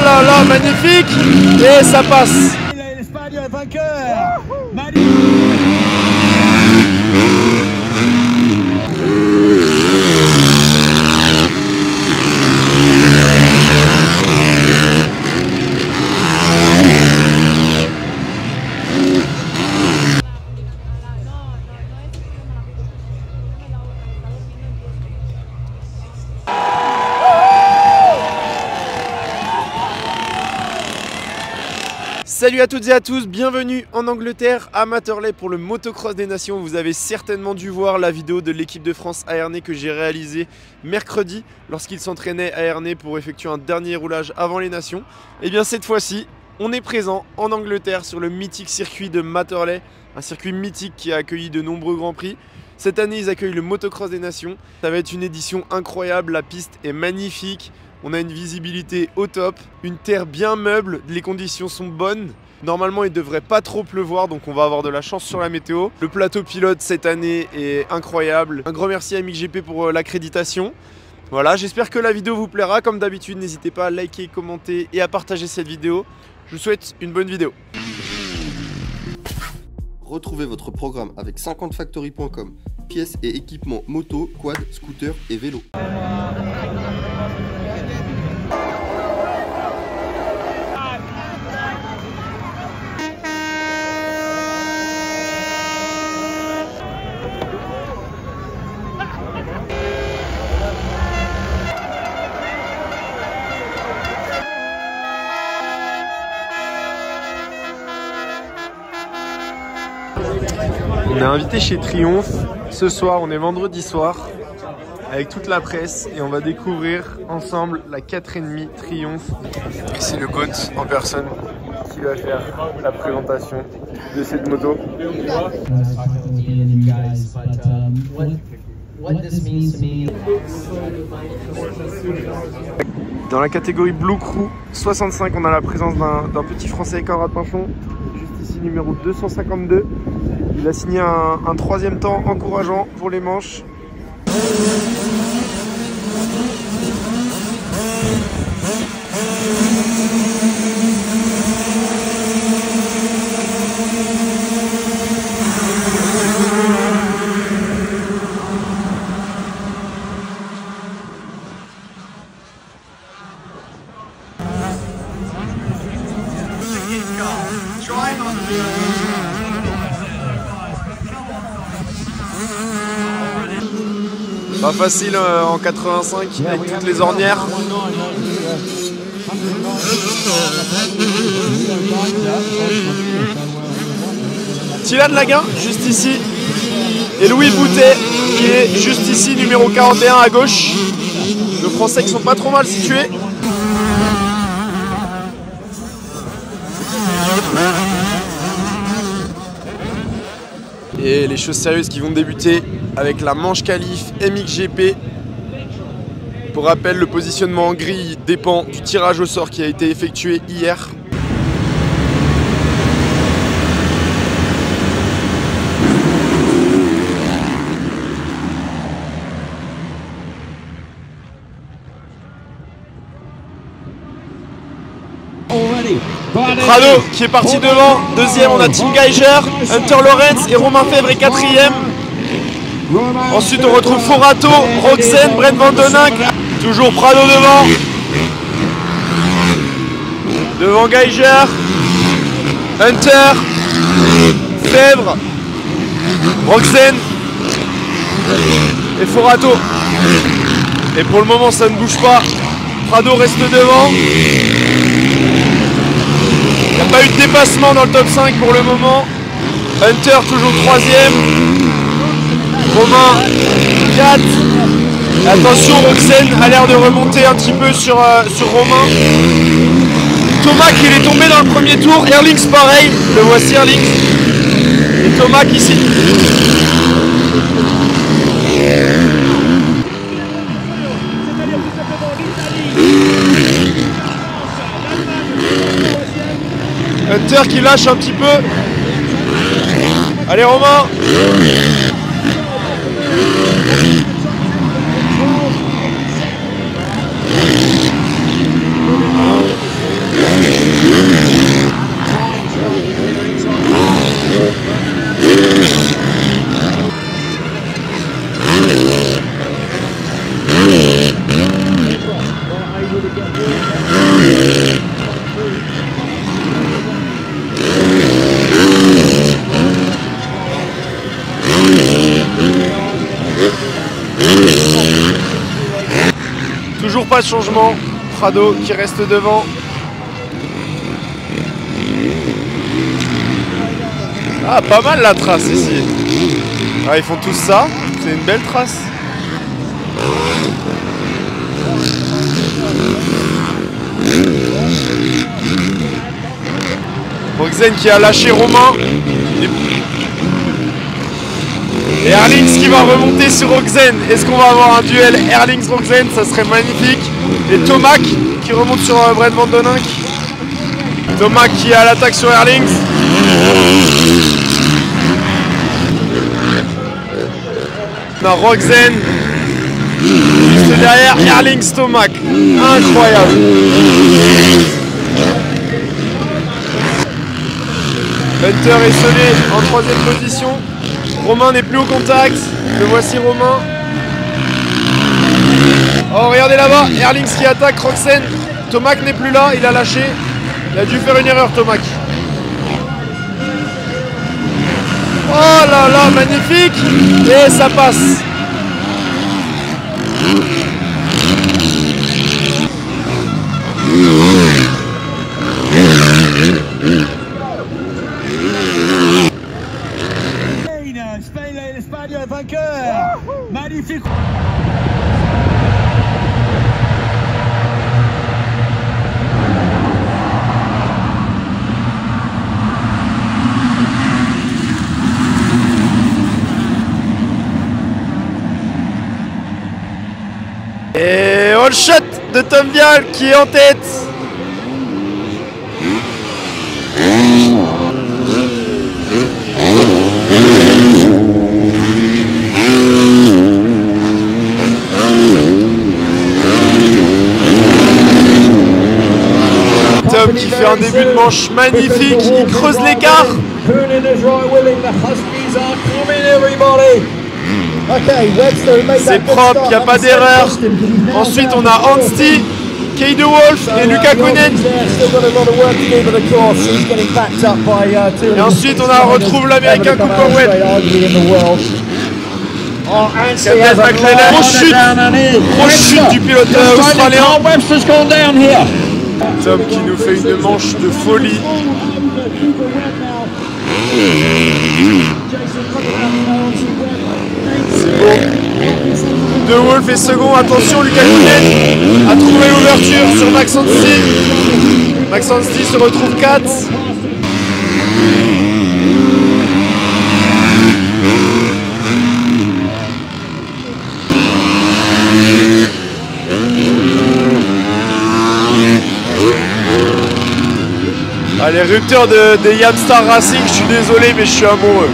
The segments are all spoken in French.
là là, magnifique. Et ça passe. L'Espagne est vainqueur. Salut à toutes et à tous, bienvenue en Angleterre à Matterley pour le motocross des nations. Vous avez certainement dû voir la vidéo de l'équipe de France à Ernée que j'ai réalisée mercredi lorsqu'ils s'entraînaient à Ernée pour effectuer un dernier roulage avant les nations. Et bien cette fois-ci, on est présent en Angleterre sur le mythique circuit de Matterley, un circuit mythique qui a accueilli de nombreux grands prix. Cette année, ils accueillent le motocross des nations. Ça va être une édition incroyable, la piste est magnifique. On a une visibilité au top, une terre bien meuble, les conditions sont bonnes. Normalement, il ne devrait pas trop pleuvoir, donc on va avoir de la chance sur la météo. Le plateau pilote cette année est incroyable. Un grand merci à MXGP pour l'accréditation. Voilà, j'espère que la vidéo vous plaira. Comme d'habitude, n'hésitez pas à liker, commenter et à partager cette vidéo. Je vous souhaite une bonne vidéo. Retrouvez votre programme avec 50factory.com. Pièces et équipements moto, quad, scooter et vélo. On est invité chez Triomphe. Ce soir, on est vendredi soir avec toute la presse et on va découvrir ensemble la 4,5 Triomphe. Et c'est le GOAT en personne qui va faire la présentation de cette moto. Dans la catégorie Blue Crew 65, on a la présence d'un petit Français avec un pinchon, juste ici numéro 252. Il a signé un troisième temps encourageant pour les manches. Pas facile en 85 avec toutes les ornières. Tilan Laguin juste ici et Louis Boutet qui est juste ici numéro 41 à gauche. Nos Français qui sont pas trop mal situés. Et les choses sérieuses qui vont débuter avec la manche qualif MXGP. Pour rappel, le positionnement en grille dépend du tirage au sort qui a été effectué hier. Prado qui est parti devant, deuxième on a Tim Geiger, Hunter Lawrence et Romain Fèvre est quatrième. Ensuite on retrouve Forato, Roxen, Brent Vandeninck, toujours Prado devant. Devant Geiger, Hunter, Fèvre, Roxen et Forato. Et pour le moment ça ne bouge pas, Prado reste devant. Il n'y a pas eu de dépassement dans le top 5 pour le moment. Hunter toujours troisième. Romain 4. Attention, Roxen a l'air de remonter un petit peu sur Romain. Thomas qui est tombé dans le premier tour. Erlings pareil. Le voici Erlings. Et Thomas qui ici. Hunter qui lâche un petit peu. Allez Romain. pas de changement. Prado qui reste devant. Ah, pas mal la trace ici. Ah, ils font tous ça. C'est une belle trace. Rogzen qui a lâché Romain. Et Erlings qui va remonter sur Rogzen. Est-ce qu'on va avoir un duel Erlings-Rogzen? Ça serait magnifique. Et Tomac qui remonte sur Brent Van Donink. Tomac qui est à l'attaque sur Erlings. Non, Rogzen. Juste derrière Erlings Tomac. Incroyable. Hunter est sonné en 3ème position. Romain n'est plus au contact. Le voici Romain. Oh, regardez là-bas. Erlings qui attaque Rogzen. Tomac n'est plus là. Il a lâché. Il a dû faire une erreur, Tomac. Oh là là, magnifique. Et ça passe. Spain, l'Espagne vainqueur. Magnifique. Et all shot de Tom Vial qui est en tête. Tom qui fait un début de manche magnifique, il creuse l'écart. C'est propre, il n'y a pas d'erreur. Ensuite on a Anstie, Kay De Wolf et Luca Konen. Et ensuite on retrouve l'américain Cooper Webb. Cadet McLellan, grosse chute du pilote australien. Tom qui nous fait une manche de folie. C'est beau. De Wolf est second, attention, Luca Konen a trouvé l'ouverture sur Max Anstie. Max Anstie se retrouve 4. Allez, rupture des Yamstar Racing, je suis désolé mais je suis amoureux.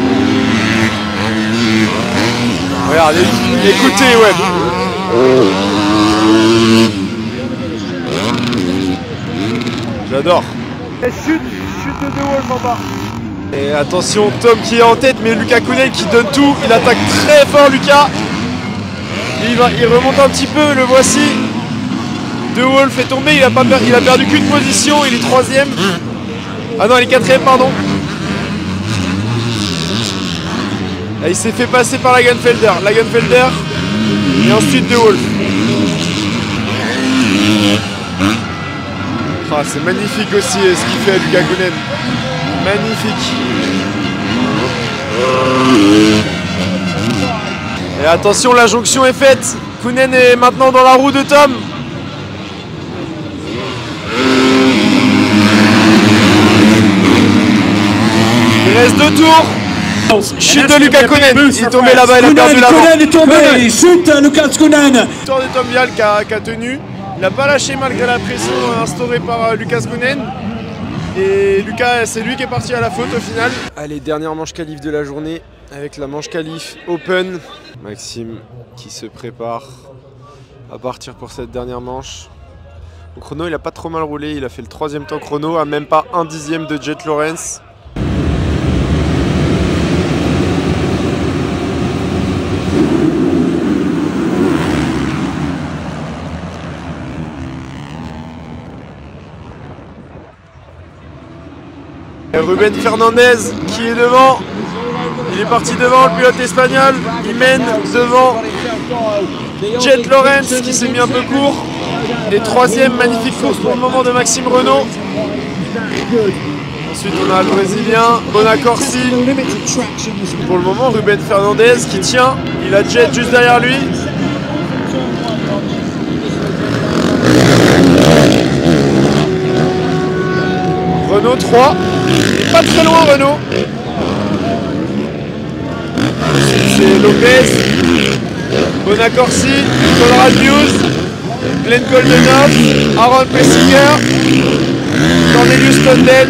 Regardez, écoutez Webb. J'adore. Chute de De Wolf en bas. Et attention, Tom qui est en tête, mais Luca Konen qui donne tout. Il attaque très fort, Luca. Il remonte un petit peu, le voici. De Wolf est tombé, il a perdu qu'une position, il est 3ème. Ah non, il est 4ème, pardon. Là, il s'est fait passer par Lagenfelder. Lagenfelder et ensuite De Wolf. Ah, c'est magnifique aussi ce qu'il fait à Luca Konen. Magnifique. Et attention, la jonction est faite. Konen est maintenant dans la roue de Tom. Il reste 2 tours. Chute de Luca Konen. Il est tombé là-bas, il a perdu l'avant. Konen est tombé. Chute Lucas Konen. Victoire de Tom Vial qui a tenu. Il n'a pas lâché malgré la pression instaurée par Lucas Konen. Et Lucas, c'est lui qui est parti à la faute au final. Allez, dernière manche qualif de la journée avec la manche qualif Open. Maxime qui se prépare à partir pour cette dernière manche. Le chrono, il n'a pas trop mal roulé. Il a fait le 3ème temps chrono à même pas 1/10 de Jet Lawrence. Ruben Fernandez qui est devant, il est parti devant, le pilote espagnol, il mène devant Jet Lawrence qui s'est mis un peu court. Et troisième magnifique course pour le moment de Maxime Renault. Ensuite on a le Brésilien Bonacorsi. Pour le moment Ruben Fernandez qui tient. Il a Jet juste derrière lui. Renault 3. Pas très loin Renault. C'est Lopez, Bonacorsi, Conrad Hughes, Glenn Goldenhoff, Aaron Plessinger, Cornelius Tondel.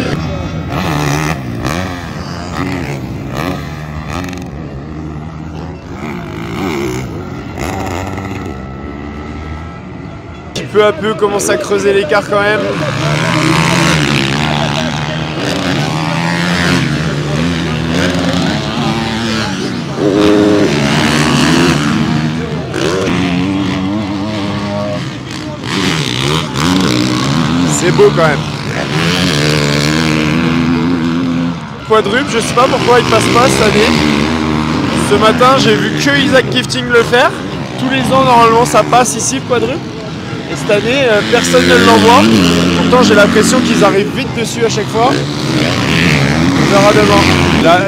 Qui peu à peu commence à creuser l'écart quand même. C'est beau quand même. Quadruple, je sais pas pourquoi il passe pas cette année. Ce matin, j'ai vu que Isaac Gifting le faire. Tous les ans, normalement, ça passe ici, le quadruple. Et cette année, personne ne l'envoie. Pourtant, j'ai l'impression qu'ils arrivent vite dessus à chaque fois. On verra demain.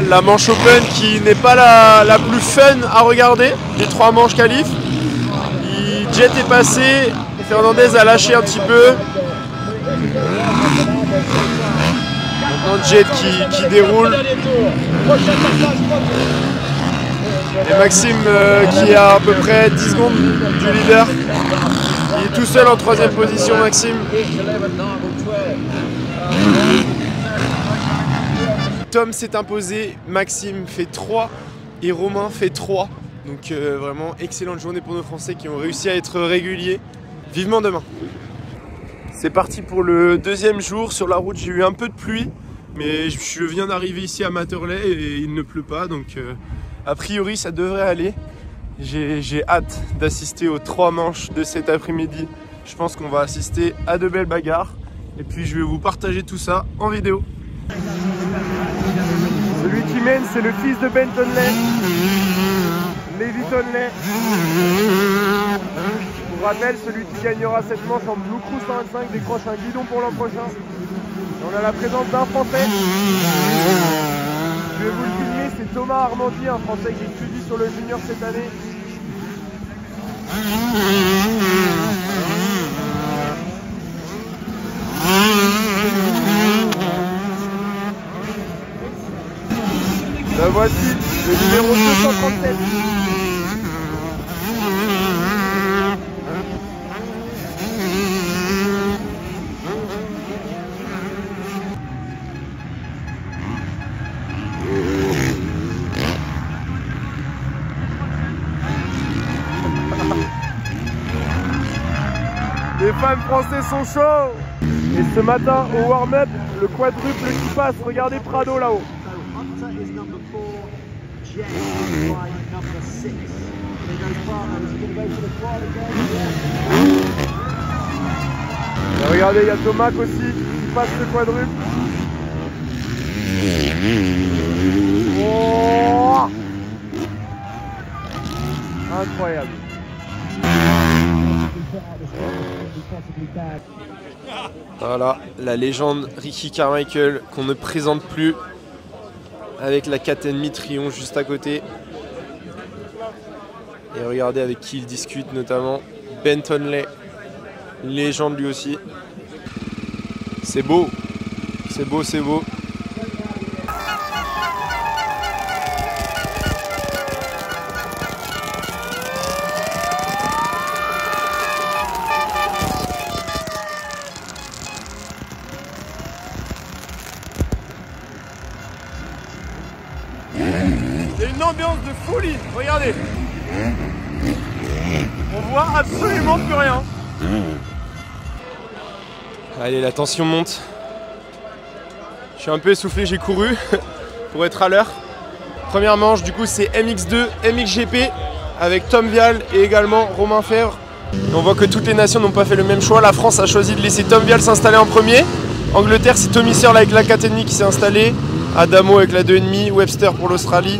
La manche open qui n'est pas la plus fun à regarder des 3 manches qualif. Jet est passé, Fernandez a lâché un petit peu. Maintenant Jet qui déroule. Et Maxime qui est à peu près 10 secondes du leader. Il est tout seul en 3ème position, Maxime. Tom s'est imposé, Maxime fait 3 et Romain fait 3. Donc vraiment excellente journée pour nos Français qui ont réussi à être réguliers. Vivement demain. C'est parti pour le 2e jour. Sur la route, j'ai eu un peu de pluie. Mais je viens d'arriver ici à Matterley et il ne pleut pas. Donc a priori, ça devrait aller. J'ai hâte d'assister aux 3 manches de cet après-midi. Je pense qu'on va assister à de belles bagarres. Et puis je vais vous partager tout ça en vidéo. Celui qui mène, c'est le fils de Ben Tonley. Levi Tonley. Je vous rappelle, celui qui gagnera cette manche en Blue Crew 125 décroche un guidon pour l'an prochain. Et on a la présence d'un Français. Je vais vous le filmer, c'est Thomas Armandi, un Français qui étudie sur le junior cette année. La voici, le numéro 237. Les fans français sont chauds. Et ce matin au warm-up, le quadruple qui passe, regardez Prado là-haut. Et regardez, il y a Tomac aussi qui passe le quadruple. Oh, incroyable. Voilà, la légende Ricky Carmichael qu'on ne présente plus, avec la 4,5 Triumph juste à côté. Et regardez avec qui il discute, notamment Ben Tonley, une légende lui aussi. C'est beau, c'est beau, c'est beau. C'est une ambiance de folie, regardez. On voit absolument plus rien. Allez, la tension monte. Je suis un peu essoufflé, j'ai couru pour être à l'heure. Première manche, du coup, c'est MX2, MXGP avec Tom Vial et également Romain Fèvre. Et on voit que toutes les nations n'ont pas fait le même choix. La France a choisi de laisser Tom Vial s'installer en premier. Angleterre, c'est Tommy Searle avec la 4,5 qui s'est installé. Adamo avec la 2,5, Webster pour l'Australie.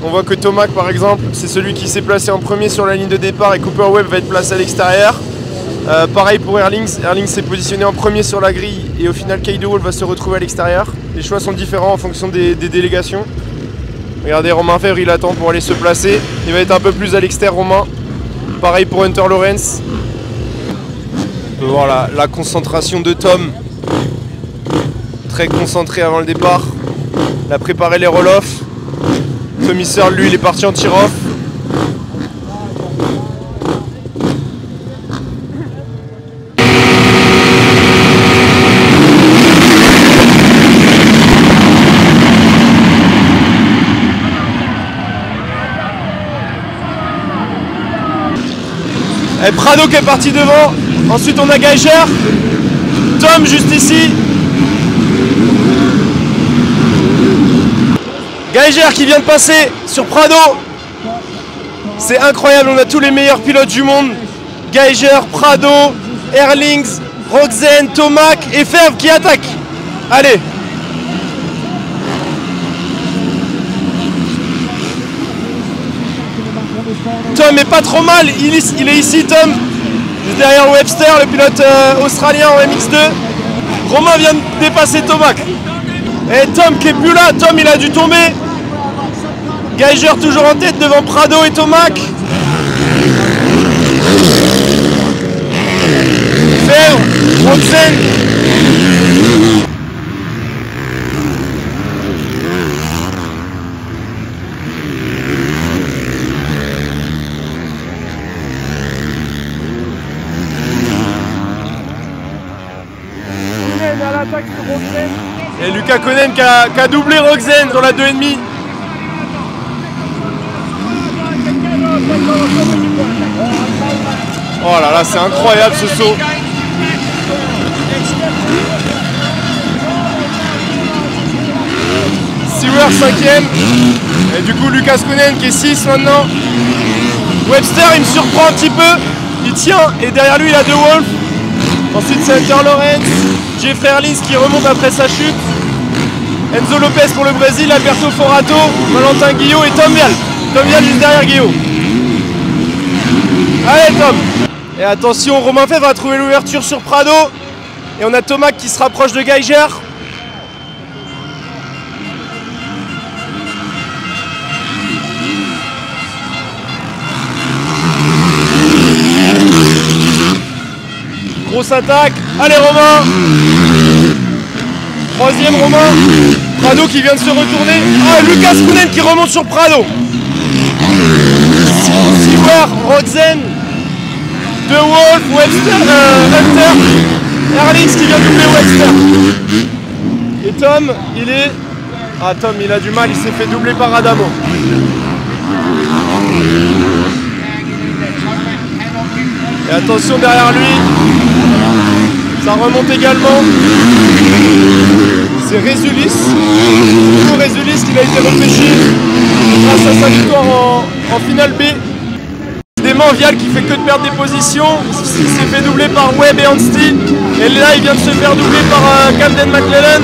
On voit que Tomac par exemple, c'est celui qui s'est placé en premier sur la ligne de départ et Cooper Webb va être placé à l'extérieur. Pareil pour Erlings. Erlings s'est positionné en premier sur la grille et au final Kay DeWolf va se retrouver à l'extérieur. Les choix sont différents en fonction des délégations. Regardez, Romain Fèvre, il attend pour aller se placer. Il va être un peu plus à l'extérieur, Romain. Pareil pour Hunter Lawrence. On peut voir la concentration de Tom. Très concentré avant le départ. Il a préparé les roll-off. Tommy Searle, lui, il est parti en tir-off. Et Prado qui est parti devant. Ensuite on a Geiger. Tom juste ici. Geiger qui vient de passer sur Prado. C'est incroyable, on a tous les meilleurs pilotes du monde. Geiger, Prado, Erlings, Rogzen, Tomac et Fèvre qui attaque. Allez. Tom est pas trop mal, il est ici Tom, juste derrière Webster, le pilote australien en MX2. Romain vient de dépasser Tomac. Et Tom qui est plus là, Tom il a dû tomber. Geiger toujours en tête devant Prado et Tomac. Fèvre, Rogzen. Et Lucas Konen qui a doublé Rogzen sur la 2,5. Oh là là, c'est incroyable ce saut. Seward 5ème. Et du coup Lucas Konen qui est 6 maintenant. Webster il me surprend un petit peu. Il tient et derrière lui il a DeWolf. Ensuite c'est Hunter Lawrence. Jeffrey Erlings qui remonte après sa chute. Enzo Lopez pour le Brésil, Alberto Forato, Valentin Guillot et Tom Vial. Tom Vial juste derrière Guillot. Allez Tom. Et attention, Romain Fèvre va trouver l'ouverture sur Prado. Et on a Tomac qui se rapproche de Geiger. Grosse attaque. Allez Romain. Troisième Romain. Prado qui vient de se retourner. Ah, Lucas Konen qui remonte sur Prado. Seward, Rogzen, DeWolf, Webster, Hunter, Erlings qui vient de doubler Webster. Et Tom, il est... Ah Tom, il a du mal, il s'est fait doubler par Adamo. Et attention derrière lui, ça remonte également. C'est Rézulis. Rézulis qui a été repêché grâce à sa victoire en finale B. Dément Vial qui fait que de perdre des positions. Il s'est fait doubler par Webb et Anstey. Et là il vient de se faire doubler par Camden McClellan.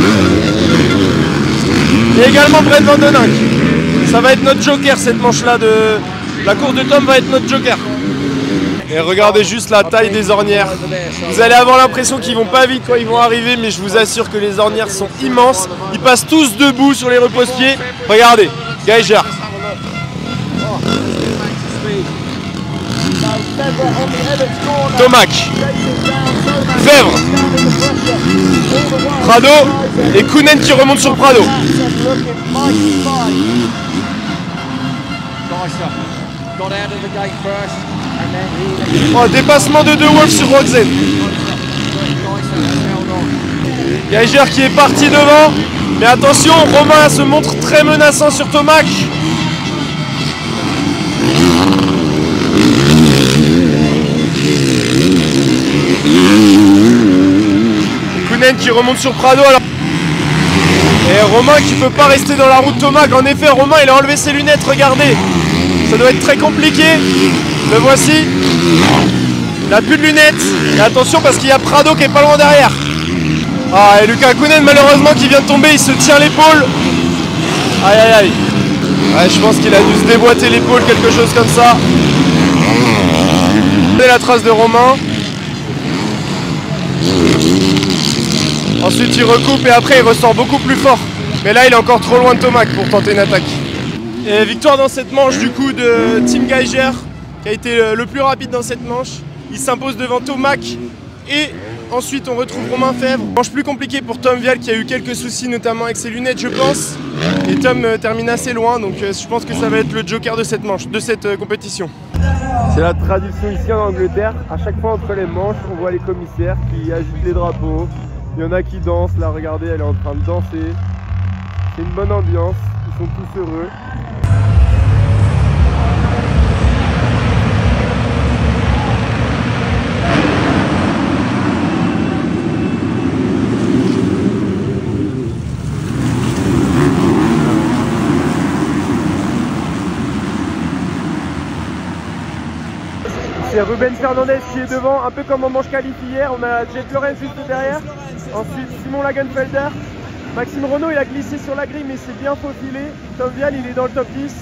Et également Brett Van Den Hink. Ça va être notre joker cette manche là de... La course de Tom va être notre joker. Et regardez juste la taille des ornières. Vous allez avoir l'impression qu'ils vont pas vite quand ils vont arriver, mais je vous assure que les ornières sont immenses. Ils passent tous debout sur les repose-pieds. Regardez, Geiger. Tomac. Fèvre. Prado. Et Konen qui remonte sur Prado. Oh, dépassement de DeWolf sur Rogzen. Geiger qui est parti devant. Mais attention, Romain se montre très menaçant sur Tomac. Konen qui remonte sur Prado. Alors... Et Romain qui peut pas rester dans la route Tomac. En effet, Romain il a enlevé ses lunettes, regardez. Ça doit être très compliqué. Le voici. Il n'a plus de lunettes. Et attention parce qu'il y a Prado qui est pas loin derrière. Ah, et Lucas Konen malheureusement qui vient de tomber, il se tient l'épaule. Aïe aïe aïe. Ouais, je pense qu'il a dû se déboîter l'épaule, quelque chose comme ça. C'est la trace de Romain. Ensuite il recoupe et après il ressort beaucoup plus fort. Mais là il est encore trop loin de Tomac pour tenter une attaque. Et victoire dans cette manche du coup de Tim Geiger qui a été le plus rapide dans cette manche. Il s'impose devant Tomac et ensuite on retrouve Romain Fèvre. Manche plus compliquée pour Tom Vial qui a eu quelques soucis notamment avec ses lunettes je pense. Et Tom termine assez loin donc je pense que ça va être le joker de cette manche, de cette compétition. C'est la tradition ici en Angleterre, à chaque fois entre les manches on voit les commissaires qui agitent les drapeaux. Il y en a qui dansent, là regardez elle est en train de danser. C'est une bonne ambiance, ils sont tous heureux. C'est Ruben Fernandez qui est devant, un peu comme en manche qualif hier. On a Jet Lorenz juste derrière. Ensuite Simon Lagenfelder. Maxime Renaud il a glissé sur la grille mais c'est bien faufilé. Tom Vial il est dans le top 10.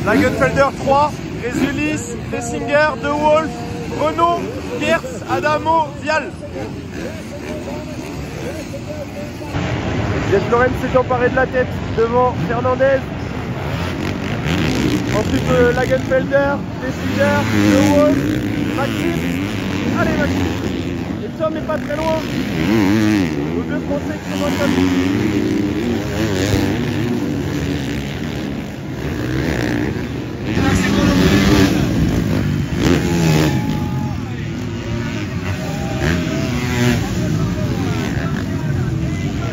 Lagenfelder 3, Résulis, Dessinger, De Wolf, Renaud, Gertz, Adamo, Vial. Jet Lorenz s'est emparé de la tête devant Fernandez. Ensuite Lagenfelder, Dessinger, De Wolf, Maxime. Allez Maxime. Et Tom n'est pas très loin. Nos deux Français qui sont dans le top.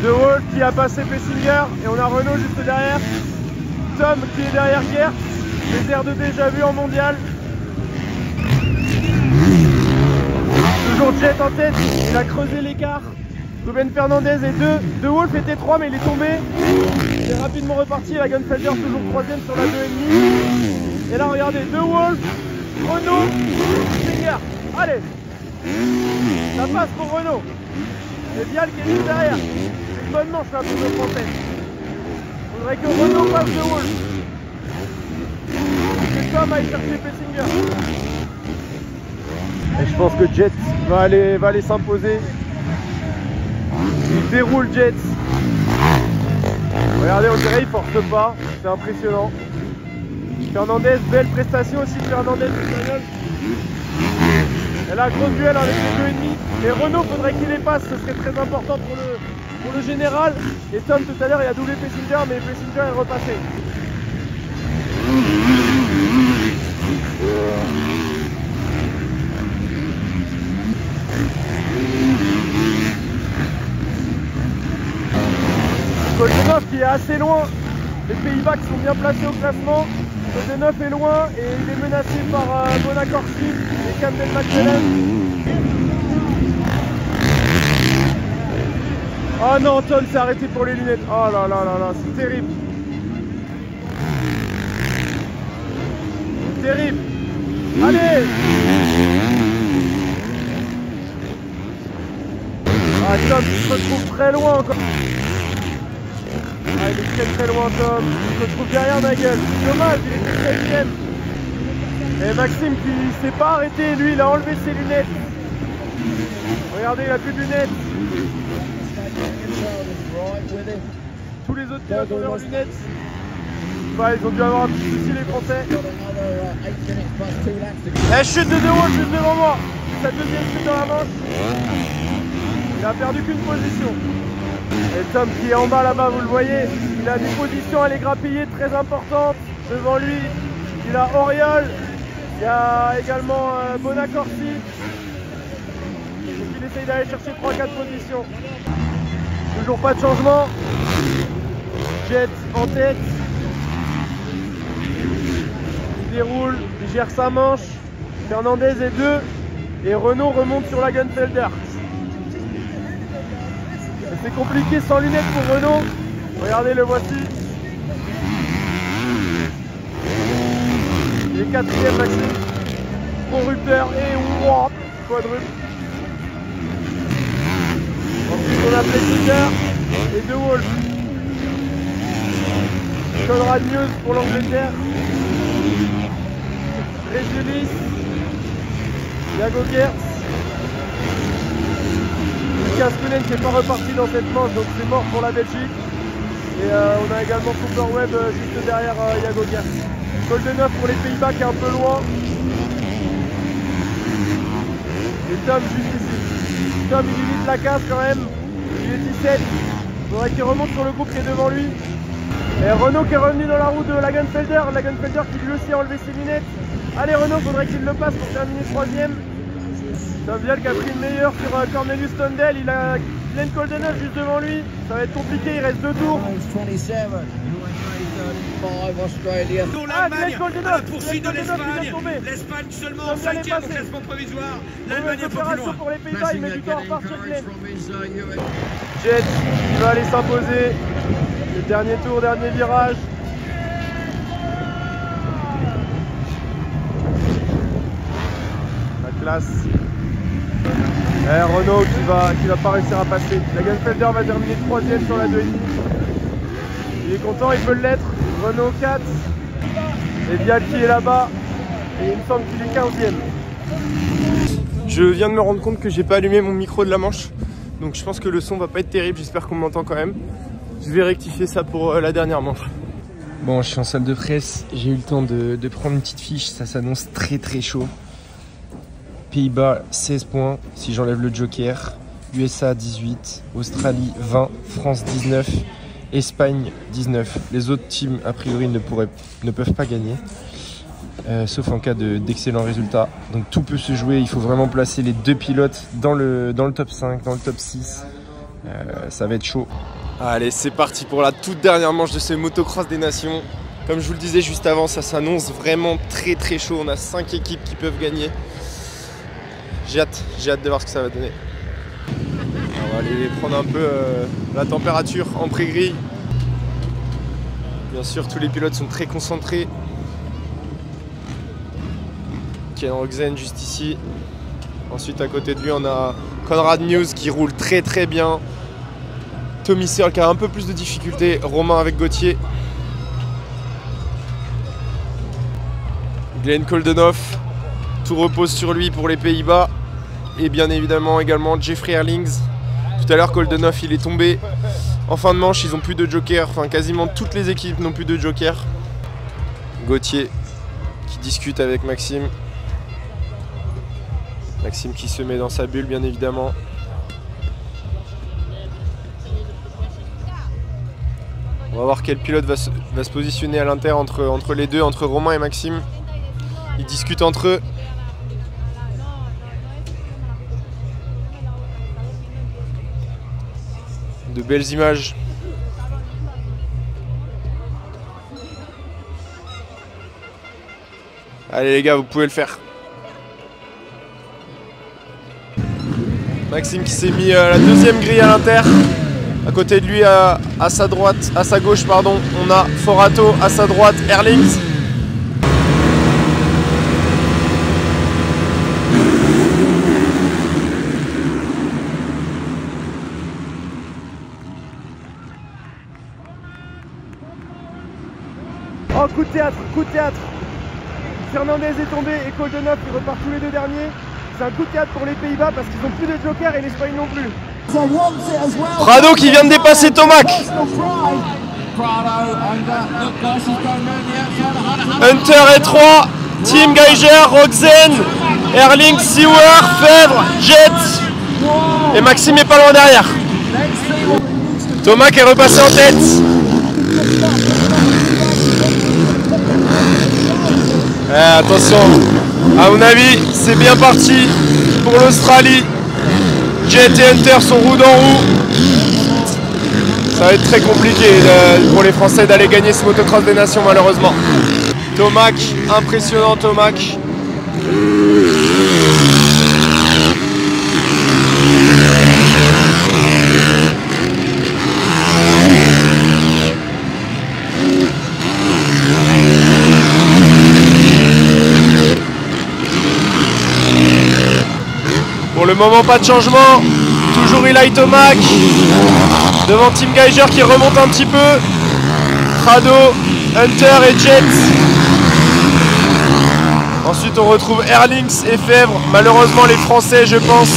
De Wolf qui a passé Pessinger et on a Renaud juste derrière. Tom qui est derrière Gertz. Les airs de déjà vu en mondial. Toujours Jet en tête, il a creusé l'écart. Ruben Fernandez est 2. De Wolf était 3 mais il est tombé. Il est rapidement reparti. Lagenfelder toujours 3ème sur la 2,5. Et là regardez, De Wolf, Renaud, Singer. Allez, ça passe pour Renaud. Et Vial qui est juste derrière. C'est une bonne manche là pour le français. Il faudrait que Renaud passe De Wolf. Et Tom aille chercher Pessinger. Et je pense que Jet va aller s'imposer. Il déroule Jet. Regardez, on dirait il force pas. C'est impressionnant. Fernandez, belle prestation aussi de Fernandez espagnol. Elle a un gros duel avec les 2,5. Et Renaud, faudrait qu'il les passe, ce serait très important pour le général. Et Tom tout à l'heure il a doublé Pessinger, mais Pessinger est repassé. Kodenov qui est assez loin. Les Pays-Bas qui sont bien placés au classement. Kodenov est loin et il est menacé par Bonacorsi et Camden McLellan. Oh non, Tom s'est arrêté pour les lunettes. Oh là là là là, c'est terrible. Terrible. Allez. Ah, Tom se retrouve très loin encore. Ah, il est très loin Tom, il se trouve derrière Nagel, dommage, il est 13ème. Et Maxime qui s'est pas arrêté, lui il a enlevé ses lunettes. Regardez, il a plus de lunettes. Tous les autres pilotes ont leurs lunettes. Bah, ils ont dû avoir un petit souci les Français. La chute de Wolf juste devant moi, sa deuxième chute dans la manche. Il a perdu qu'une position. Et Tom qui est en bas là-bas, vous le voyez, il a des positions à les grappiller très importantes. Devant lui, il a Auriol, il y a également Bonacorsi. Donc il essaye d'aller chercher 3-4 positions. Toujours pas de changement. Jet en tête. Il déroule, il gère sa manche. Fernandez est 2. Et Renaud remonte sur Lagenfelder. C'est compliqué sans lunettes pour Renaud. Regardez, le voici. Il est 4ème Maxime. Bon rupteur et wouah, quadruple. Ensuite on a Pessinger et De Wolf. Conrad Mewes pour l'Angleterre. Résulis. Jago Geerts. Kaskunen qui n'est pas reparti dans cette manche, donc c'est mort pour la Belgique. Et on a également Cooper Webb juste derrière Jago Geerts. Koldenhoff pour les Pays-Bas qui est un peu loin. Et Tom juste ici. Tom il limite la casse quand même. Il est 17. Il faudrait qu'il remonte sur le groupe qui est devant lui. Et Renault qui est revenu dans la roue de Lagenfelder. Lagenfelder qui lui aussi a enlevé ses lunettes. Allez Renault, faudrait qu'il le passe pour terminer 3ème. Tom Vial qui a pris le meilleur sur Cornelius Tondel. Il a Glenn Koldenhoff juste devant lui. Ça va être compliqué, il reste 2 tours. L'Allemagne poursuit de l'Espagne. L'Espagne seulement en 5e au classement provisoire. L'Allemagne un peu plus loin. Pour les Pays-Bas, il met du temps à repartir Glenn. Jet qui va aller s'imposer. Le dernier tour, dernier virage. La classe. Et Renault qui va pas réussir à passer. Lagenfelder va terminer 3ème sur la 2,5. Il est content, il peut l'être. Renault 4. Et Vial qui est là-bas. Et il me semble qu'il est 15ème. Je viens de me rendre compte que j'ai pas allumé mon micro de la manche. Donc je pense que le son va pas être terrible. J'espère qu'on m'entend quand même. Je vais rectifier ça pour la dernière manche. Bon, je suis en salle de presse. J'ai eu le temps de prendre une petite fiche. Ça s'annonce très très chaud. Pays-Bas 16 points si j'enlève le joker. USA 18. Australie 20. France 19. Espagne 19. Les autres teams a priori ne peuvent pas gagner. Sauf en cas d'excellents résultats. Donc tout peut se jouer. Il faut vraiment placer les 2 pilotes dans le top 5, dans le top 6. Ça va être chaud. Allez, c'est parti pour la toute dernière manche de ce motocross des nations. Comme je vous le disais juste avant, ça s'annonce vraiment très très chaud. On a 5 équipes qui peuvent gagner. J'ai hâte de voir ce que ça va donner. On va aller prendre un peu la température en pré-grille. Bien sûr, tous les pilotes sont très concentrés. Ken Rogzen juste ici. Ensuite, à côté de lui, on a Conrad News qui roule très très bien. Tommy Searle qui a un peu plus de difficultés. Romain avec Gauthier. Glenn Koldenhoff. Tout repose sur lui pour les Pays-Bas. Et bien évidemment également Jeffrey Herlings. Tout à l'heure, Koldenhoff il est tombé. En fin de manche, ils n'ont plus de joker. Enfin, quasiment toutes les équipes n'ont plus de joker. Gauthier qui discute avec Maxime. Maxime qui se met dans sa bulle, bien évidemment. On va voir quel pilote va se positionner à l'inter entre les deux, entre Romain et Maxime. Ils discutent entre eux. De belles images. Allez les gars, vous pouvez le faire. Maxime qui s'est mis la deuxième grille à l'inter. À côté de lui, à sa droite, à sa gauche, pardon, on a Forato, à sa droite, Herlings. Oh, coup de théâtre, coup de théâtre. Fernandez est tombé et Koldenhoff, ils repartent tous les deux derniers. C'est un coup de théâtre pour les Pays-Bas parce qu'ils n'ont plus de joker et l'Espagne non plus. Prado qui vient de dépasser Tomac. Hunter est 3, Tim Geiger, Rogzen, Herlings, Sewer, Fèvre, Jet. Et Maxime est pas loin derrière. Tomac est repassé en tête. Attention, à mon avis, c'est bien parti pour l'Australie. Jet et Hunter sont roue dans roue. Ça va être très compliqué pour les Français d'aller gagner ce motocross des nations, malheureusement. Tomac, impressionnant Tomac. Pour le moment, pas de changement. Toujours Eli Tomac. Devant Tim Geiger qui remonte un petit peu. Prado, Hunter et Jet. Ensuite on retrouve Erlings et Fèvre. Malheureusement les Français je pense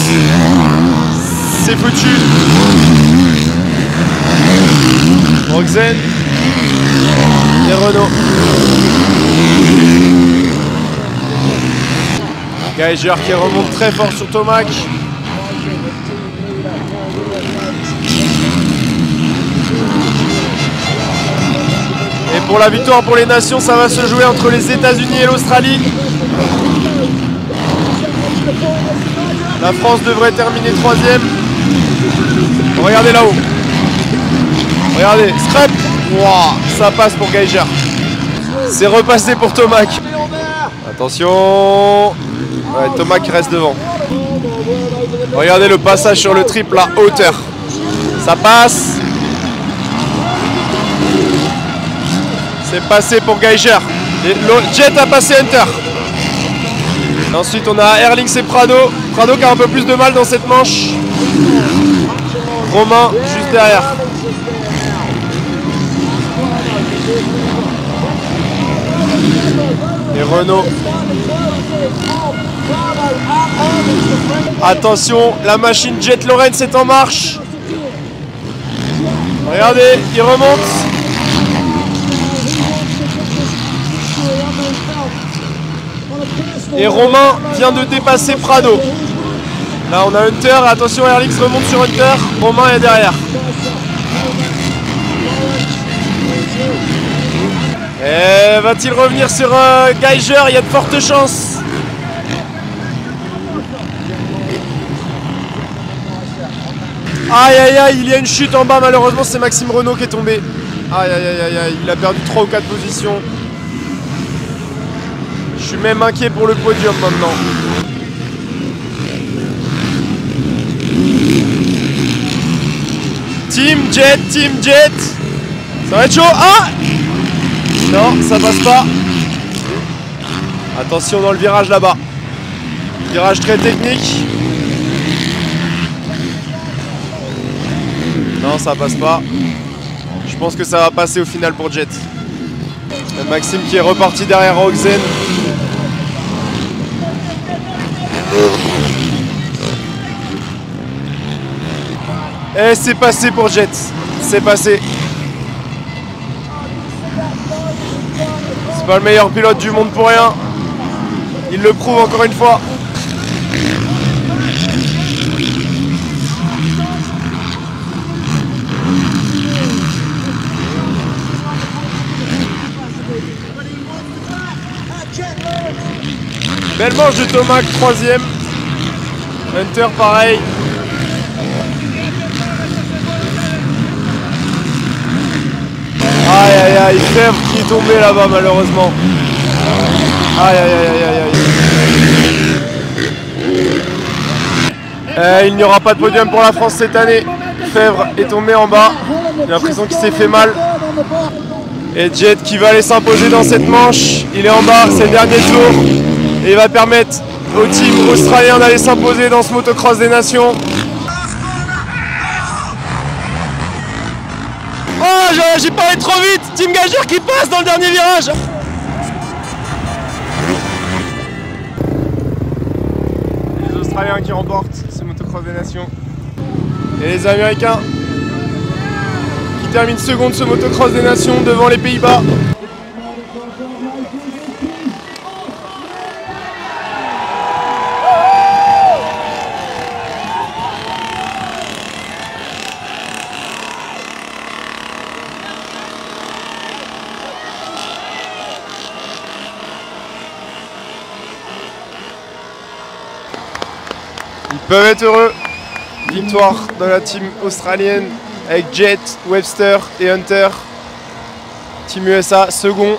c'est foutu. Roxen et Renault. Geiger qui remonte très fort sur Tomac. Et pour la victoire pour les nations, ça va se jouer entre les États-Unis et l'Australie. La France devrait terminer 3e. Regardez là-haut. Regardez, scrap. Wow, ça passe pour Geiger. C'est repassé pour Tomac. Attention. Ouais, Tomac qui reste devant. Regardez le passage sur le triple à hauteur. Ça passe. C'est passé pour Geiger. Jet a passé Hunter. Et ensuite on a Erlings et Prado. Prado qui a un peu plus de mal dans cette manche. Romain juste derrière. Et Renault. Attention, la machine Jet Lawrence est en marche. Regardez, il remonte. Et Romain vient de dépasser Prado. Là on a Hunter, attention Erlings remonte sur Hunter, Romain est derrière. Et va-t-il revenir sur Geiger? Il y a de fortes chances. Aïe aïe aïe, il y a une chute en bas, malheureusement c'est Maxime Renault qui est tombé. Aïe aïe aïe aïe, il a perdu 3 ou 4 positions. Je suis même inquiet pour le podium maintenant. Team Jet. Ça va être chaud. Ah! Non, ça passe pas. Attention dans le virage là-bas. Virage très technique. Non, ça passe pas. Je pense que ça va passer au final pour Jet. Maxime qui est reparti derrière Roxen. Et c'est passé pour Jet. C'est passé. C'est pas le meilleur pilote du monde pour rien. Il le prouve encore une fois. Belle manche de Tomac, 3e. Hunter pareil. Aïe aïe aïe, Fèvre qui est tombé là-bas malheureusement. Aïe aïe aïe aïe aïe. Il n'y aura pas de podium pour la France cette année. Fèvre est tombé en bas. J'ai l'impression qu'il s'est fait mal. Et Jet qui va aller s'imposer dans cette manche. Il est en bas, c'est le dernier tour. Et il va permettre au team australien d'aller s'imposer dans ce motocross des nations. Oh, j'ai parlé trop vite. Team Geiger qui passe dans le dernier virage. Les Australiens qui remportent ce motocross des nations. Et les Américains qui terminent second de ce motocross des nations devant les Pays-Bas. Ils peuvent être heureux. Victoire de la team australienne avec Jet, Webster et Hunter. Team USA second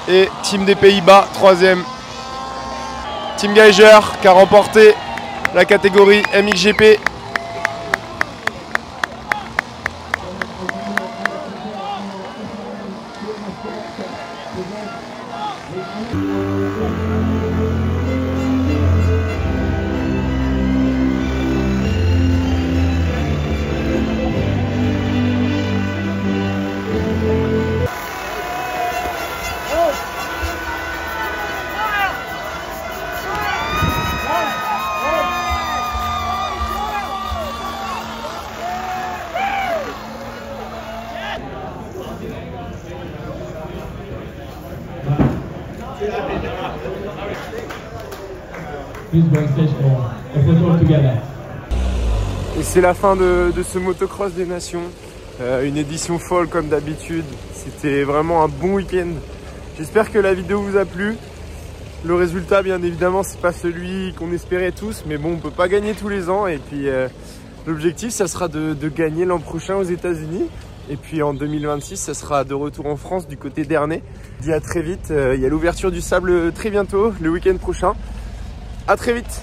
et team des Pays-Bas 3e. Team Geiger qui a remporté la catégorie MXGP. please backstage for a photo together. Et c'est la fin de ce motocross des nations. Une édition folle comme d'habitude. C'était vraiment un bon week-end. J'espère que la vidéo vous a plu. Le résultat, bien évidemment, c'est pas celui qu'on espérait tous, mais bon, on peut pas gagner tous les ans. Et puis l'objectif, ça sera de gagner l'an prochain aux États-Unis. Et puis en 2026, ça sera de retour en France du côté d'Ernée. Je dis à très vite. Il y a l'ouverture du sable très bientôt, le week-end prochain. À très vite.